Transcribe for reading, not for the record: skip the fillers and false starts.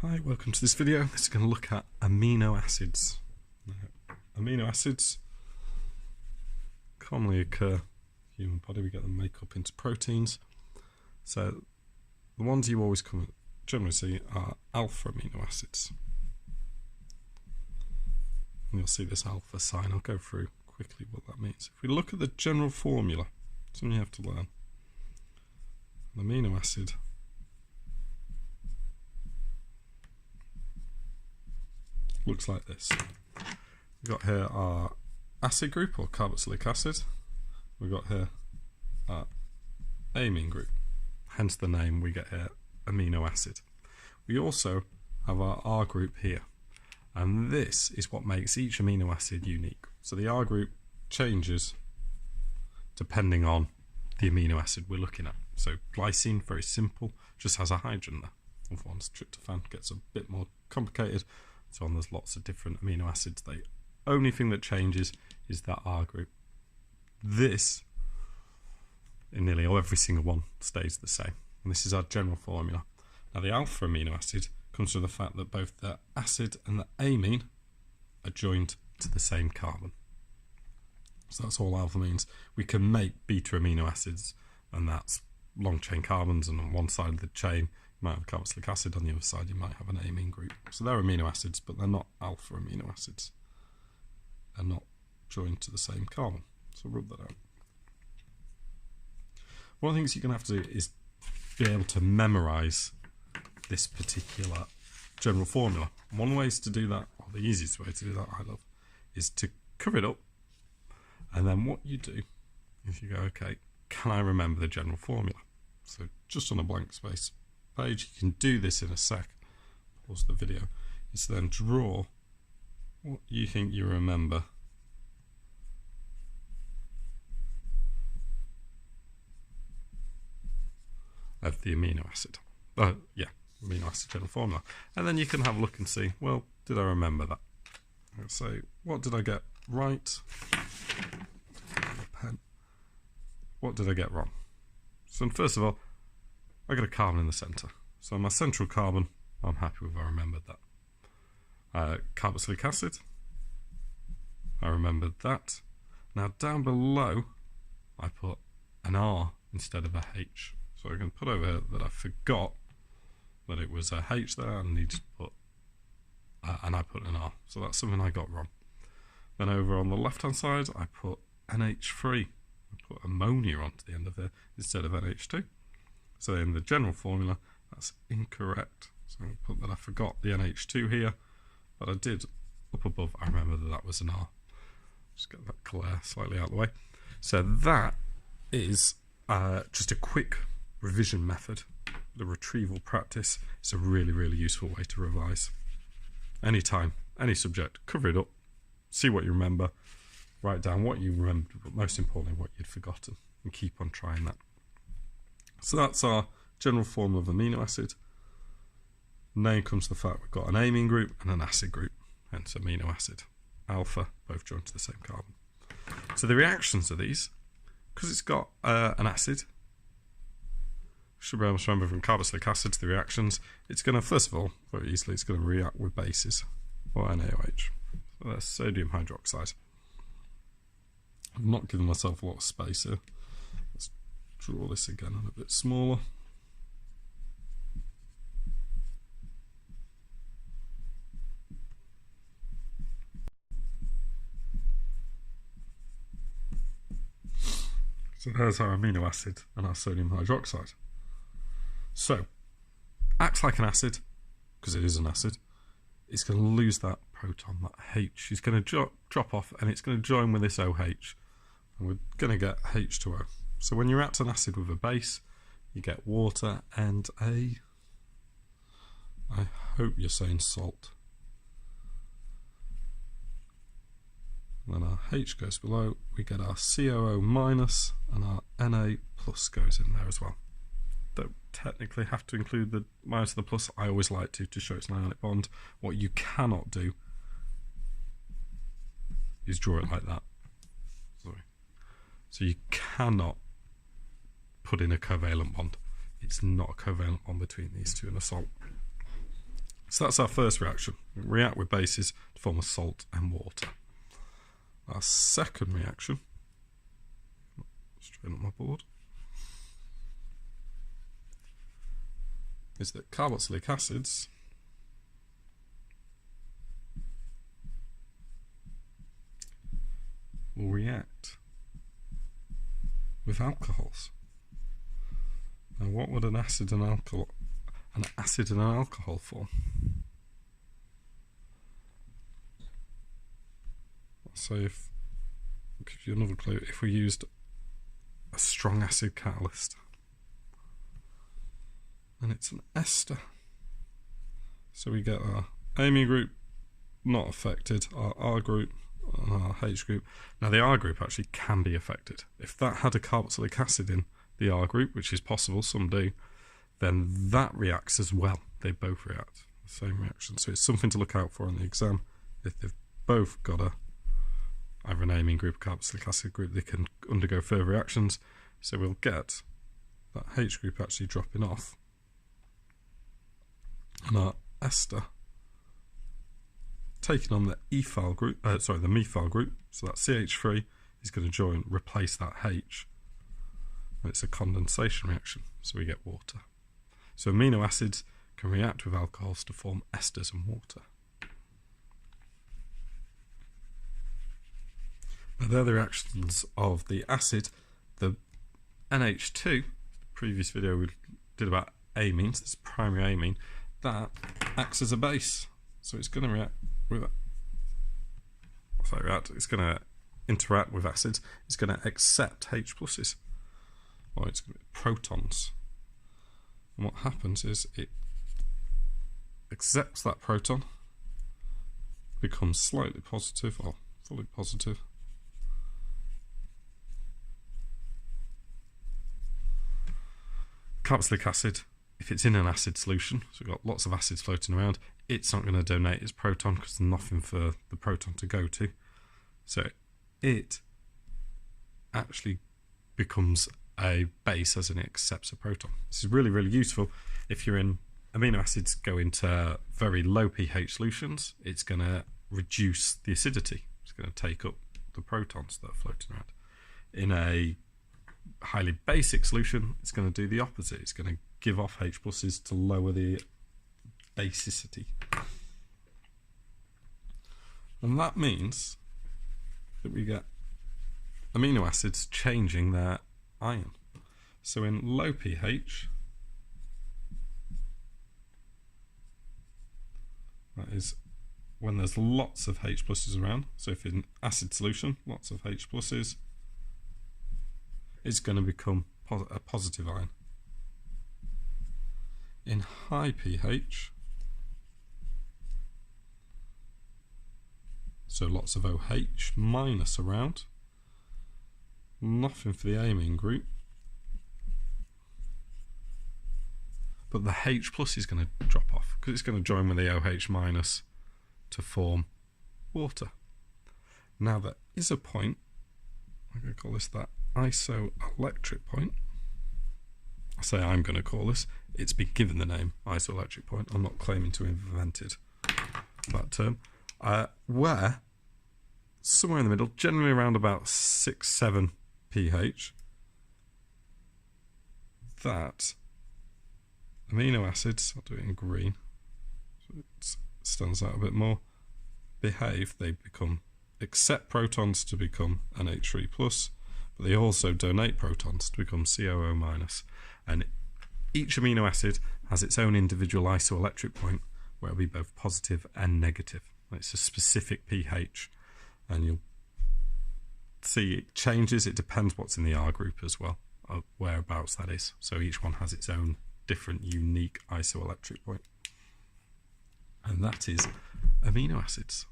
Hi, welcome to this video. This is going to look at amino acids. Now, amino acids commonly occur in the human body. We get them make up into proteins. So the ones you always generally see are alpha amino acids. And you'll see this alpha sign. I'll go through quickly what that means. If we look at the general formula, something you have to learn. An amino acid looks like this. We've got here our acid group, or carboxylic acid. We've got here our amine group, hence the name we get here, amino acid. We also have our R group here, and this is what makes each amino acid unique. So the R group changes depending on the amino acid we're looking at. So glycine, very simple, just has a hydrogen there. Other ones, tryptophan, gets a bit more complicated. So on, there's lots of different amino acids. The only thing that changes is that R group. This, in nearly every single one, stays the same. And this is our general formula. Now the alpha amino acid comes from the fact that both the acid and the amine are joined to the same carbon. So that's all alpha means. We can make beta amino acids, and that's long chain carbons, and on one side of the chain you might have carboxylic acid, on the other side you might have an amine group. So they're amino acids, but they're not alpha amino acids. They're not joined to the same carbon. So rub that out. One of the things you're going to have to do is be able to memorize this particular general formula. One way to do that, or the easiest way to do that I love, is to cover it up, and then what you do is you go, okay, can I remember the general formula? So just on a blank space page, you can do this in a sec. Pause the video. Is then draw what you think you remember of the amino acid. Amino acid general formula. And then you can have a look and see, well, did I remember that? Let's say, what did I get right? Pen. What did I get wrong? So first of all, I got a carbon in the centre. So my central carbon, I'm happy with, I remembered that. Carboxylic acid, I remembered that. Now down below, I put an R instead of a H. So I can put over here that I forgot that it was a H there, and need to put, and I put an R. So that's something I got wrong. Then over on the left hand side, I put NH3. I put ammonia onto the end of there instead of NH2. So in the general formula, that's incorrect. So I put that I forgot the NH2 here, but I did up above. I remember that was an R. Just get that clear slightly out of the way. So that is just a quick revision method. The retrieval practice is a really, really useful way to revise. Anytime, any subject, cover it up, see what you remember, write down what you remembered, but most importantly, what you'd forgotten, and keep on trying that. So that's our general form of amino acid. Name comes to the fact we've got an amine group and an acid group, hence amino acid. Alpha, both joined to the same carbon. So the reactions of these, because it's got an acid, should be able to remember from carboxylic acid to the reactions, it's going to, first of all, very easily, it's going to react with bases, or NaOH. So that's sodium hydroxide. I've not given myself a lot of space here. Let's draw this again and a bit smaller. So there's our amino acid and our sodium hydroxide. So, acts like an acid, because it is an acid. It's going to lose that proton, that H. It's going to drop off, and it's going to join with this OH. And we're going to get H2O. So when you react an acid with a base, you get water and I hope you're saying salt. And then our H goes below, we get our COO minus, and our Na plus goes in there as well. Don't technically have to include the minus of the plus. I always like to show it's an ionic bond. What you cannot do is draw it like that. Sorry. So you cannot put in a covalent bond. It's not a covalent bond between these two in a salt. So that's our first reaction. We react with bases to form a salt and water. Our second reaction, straighten up my board, is that carboxylic acids will react with alcohols. Now, what would an acid and an alcohol form? So I'll give you another clue. If we used a strong acid catalyst, and it's an ester, so we get our amine group not affected, our R group and our H group. Now the R group actually can be affected. If that had a carboxylic acid in the R group, which is possible, some do, then that reacts as well. They both react, the same reaction. So it's something to look out for in the exam. If they've both got either an amine group or carboxylic acid group, they can undergo further reactions. So we'll get that H group actually dropping off, and our ester taking on the ethyl group, the methyl group. So that CH3 is going to replace that H. And it's a condensation reaction, so we get water. So amino acids can react with alcohols to form esters and water. Now they're the reactions of the acid. The NH2, previous video we did about amines, this primary amine, that acts as a base. So it's going to react with it's going to interact with acids. It's going to accept H pluses, or it's going to be protons. And what happens is it accepts that proton, becomes slightly positive or fully positive, carboxylic acid, if it's in an acid solution, so we've got lots of acids floating around, it's not going to donate its proton because there's nothing for the proton to go to. So it actually becomes a base, as in it accepts a proton. This is really, really useful if you're in amino acids go into very low pH solutions. It's going to reduce the acidity. It's going to take up the protons that are floating around. In a highly basic solution, it's going to do the opposite. It's going to give off H pluses to lower the basicity. And that means that we get amino acids changing their ion. So in low pH, that is when there's lots of H pluses around, so if in acid solution, lots of H pluses, it's going to become a positive ion. In high pH, so lots of OH minus around, nothing for the amine group, but the H plus is going to drop off because it's going to join with the OH minus to form water. Now there is a point, I'm going to call this that isoelectric point. I say I'm going to call this, it's been given the name isoelectric point, I'm not claiming to have invented that term, where somewhere in the middle, generally around about 6-7 pH, that amino acids, I'll do it in green so it stands out a bit more, behave, they accept protons to become NH3+, but they also donate protons to become COO-, and each amino acid has its own individual isoelectric point where it'll be both positive and negative. It's a specific pH, and you'll see it changes. It depends what's in the R group as well, whereabouts that is. So each one has its own different, unique isoelectric point. And that is amino acids.